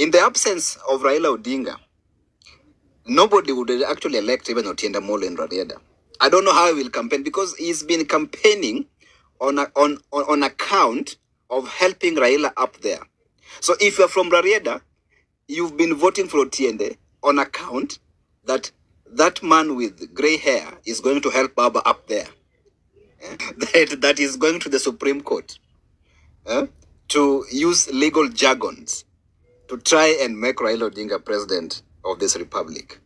In the absence of Raila Odinga, nobody would actually elect even Otienda Molo in Rarieda. I don't know how he will campaign because he's been campaigning on account of helping Raila up there. So if you're from Rarieda, you've been voting for Otiende on account that that man with gray hair is going to help Baba up there. That is going to the Supreme Court to use legal jargons to try and make Raila Odinga president of this republic.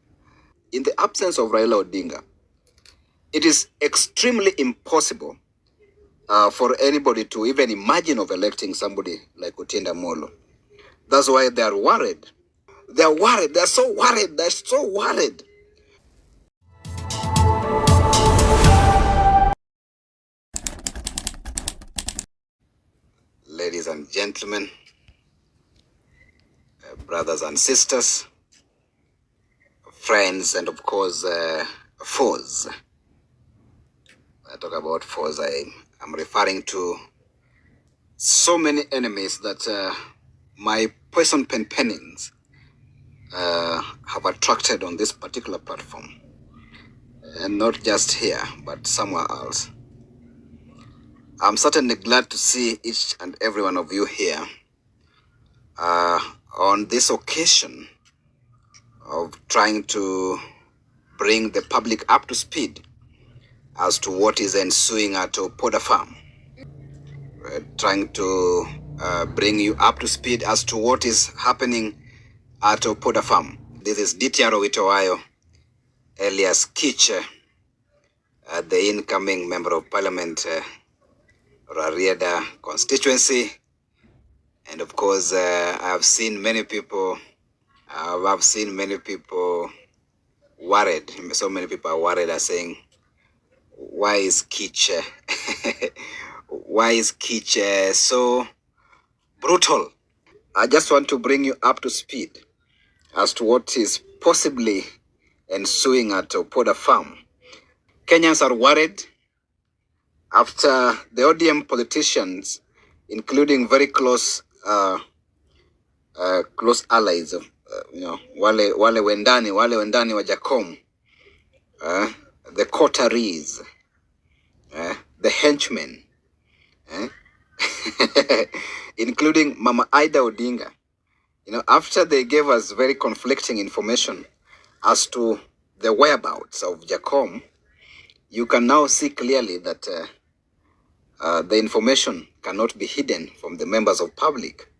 In the absence of Raila Odinga, it is extremely impossible for anybody to even imagine of electing somebody like Otienda Molo. That's why they are worried. They are worried. They're so worried. They're so worried. Ladies and gentlemen, brothers and sisters, friends, and of course, foes. I talk about foes. I'm referring to so many enemies that my poison pen pennings have attracted on this particular platform. And not just here, but somewhere else. I'm certainly glad to see each and every one of you here on this occasion of trying to bring the public up to speed as to what is ensuing at Opoda Farm. We're trying to bring you up to speed as to what is happening at Opoda Farm. This is DTR Owiti Owayo, alias Kiche, the incoming Member of Parliament, Rarieda constituency. And of course, I've seen many people worried. So many people are worried, are saying, why is Kiche why is Kiche so brutal? I just want to bring you up to speed as to what is possibly ensuing at Opoda Farm. Kenyans are worried after the ODM politicians, including very close close allies of wale wendani wa Jacom, the coteries, the henchmen, including Mama Ida Odinga. After they gave us very conflicting information as to the whereabouts of Jacom, you can now see clearly that the information cannot be hidden from the members of public.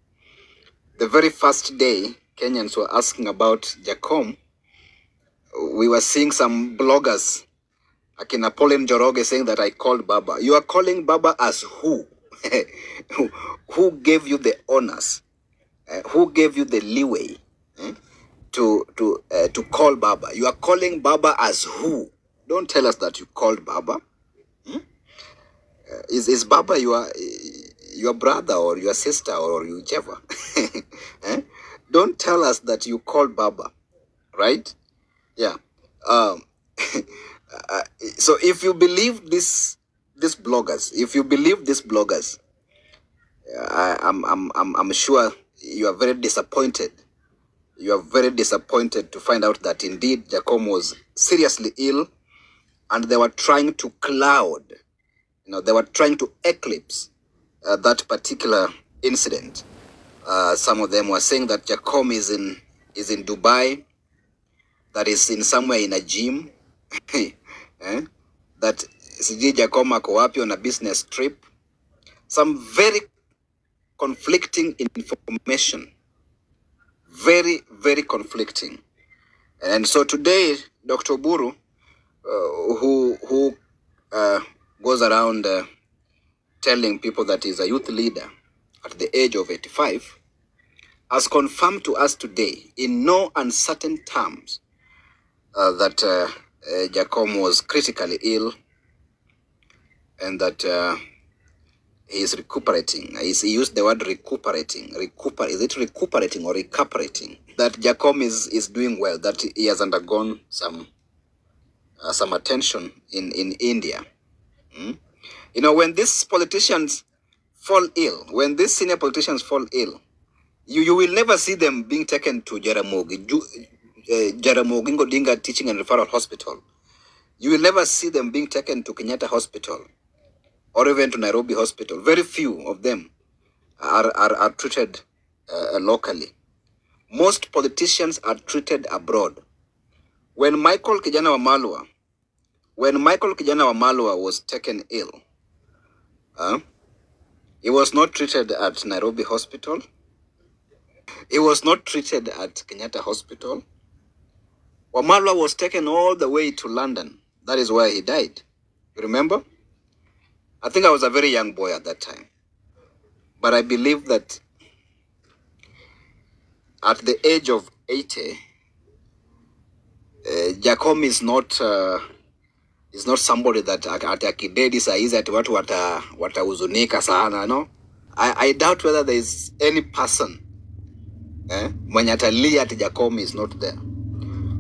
The very first day Kenyans were asking about Jacom, we were seeing some bloggers, Akina Pauline Joroge, saying that I called Baba. You are calling Baba as who? Who gave you the honors? Who gave you the leeway to call Baba? You are calling Baba as who? Don't tell us that you called Baba. Is Baba your brother or your sister or whichever? Don't tell us that you called Baba, right? Yeah. So if you believe these bloggers, I'm sure you are very disappointed. You are very disappointed to find out that indeed Jacom was seriously ill, and they were trying to cloud, they were trying to eclipse that particular incident. Some of them were saying that Jacom is in Dubai, that is in somewhere in a gym, that Siji Jacom ako wapi on a business trip. Some very conflicting information. Very, very conflicting. And so today, Dr. Buru, who goes around telling people that he's a youth leader at the age of 85, has confirmed to us today in no uncertain terms that Jacom was critically ill and that he is recuperating. He used the word recuperating. Is it recuperating or recuperating? That Jacom is doing well, that he has undergone some attention in India. When these politicians fall ill, when these senior politicians fall ill, You will never see them being taken to Jaramogi Odinga Teaching and Referral Hospital. You will never see them being taken to Kenyatta Hospital or even to Nairobi Hospital. Very few of them are treated locally. Most politicians are treated abroad. When Michael Kijana Wamalwa was taken ill, he was not treated at Nairobi Hospital. He was not treated at Kenyatta Hospital. Wamalwa was taken all the way to London. That is where he died. You remember? I think I was a very young boy at that time. But I believe that at the age of 80, Jacom is not somebody that akidedi saizi ati watu watahuzunika sana, no? I doubt whether there is any person mwenye atalia ati Jacom is not there.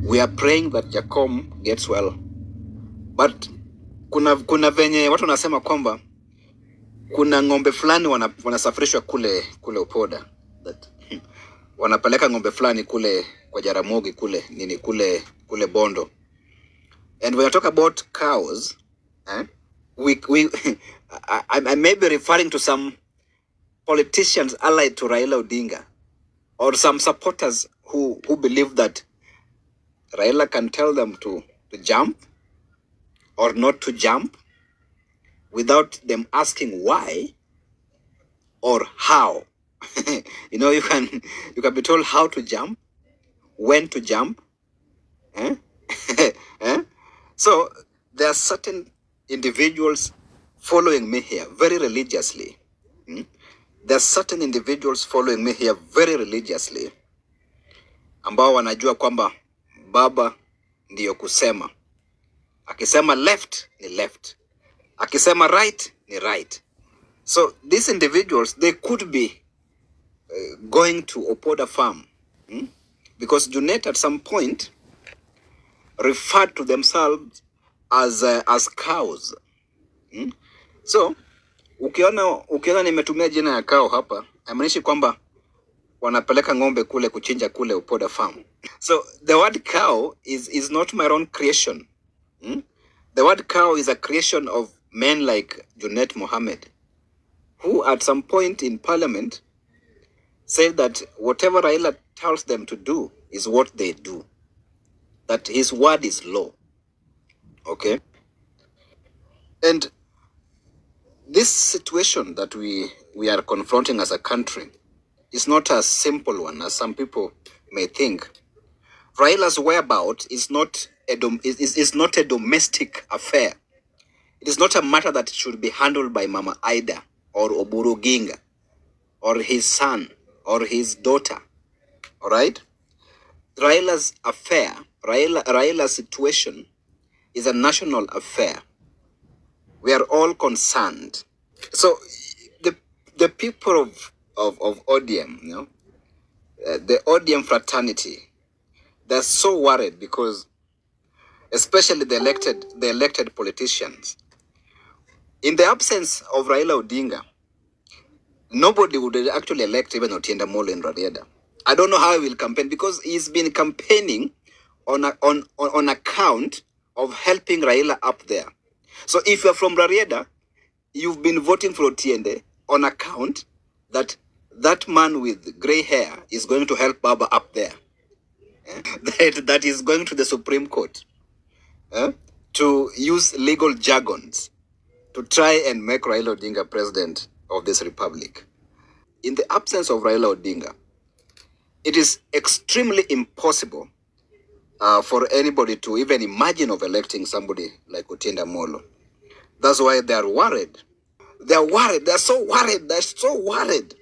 We are praying that Jacom gets well. But kuna venye watu wanasema kwamba kuna ng'ombe fulani wanasafirishwa kule Upoda, that wanapeleka ng'ombe fulani kule kwa Jaramogi kule Bondo. And when I talk about cows, I may be referring to some politicians allied to Raila Odinga, or some supporters who believe that Raila can tell them to jump or not to jump without them asking why or how. You know, you can be told how to jump, when to jump. So there are certain individuals following me here very religiously. There are certain individuals following me here very religiously ambao wanajua kwamba baba ndiyo kusema. Akisema left ni left. Akisema right ni right. So these individuals, they could be going to Opoda farm because Junet at some point referred to themselves as cows. So ukiona nimetumia jina ya cow hapa, haimaanishi kwamba wanapeleka ng'ombe kule kuchinja kule Opoda farm. So the word cow is not my own creation. The word cow is a creation of men like Junet Mohammed, who at some point in parliament said that whatever Raila tells them to do is what they do. That his word is law. Okay? And this situation that we are confronting as a country is not a simple one, as some people may think. Raila's whereabouts is not a domestic affair. It is not a matter that should be handled by Mama Ida or Oburu Ginga or his son or his daughter. All right? Raila's affair, Raila's situation is a national affair. We are all concerned. So the people of ODM, you know, the ODM fraternity, they're so worried because, especially the elected politicians, in the absence of Raila Odinga, nobody would actually elect even Otienda Molo in Rarieda. I don't know how he will campaign because he's been campaigning on account of helping Raila up there. So if you're from Rarieda, you've been voting for Otiende on account that that man with gray hair is going to help Baba up there. That is going to the Supreme Court to use legal jargons to try and make Raila Odinga president of this republic. In the absence of Raila Odinga, it is extremely impossible for anybody to even imagine of electing somebody like Otienda Molo. That's why they are worried. They are worried. They're so worried. They're so worried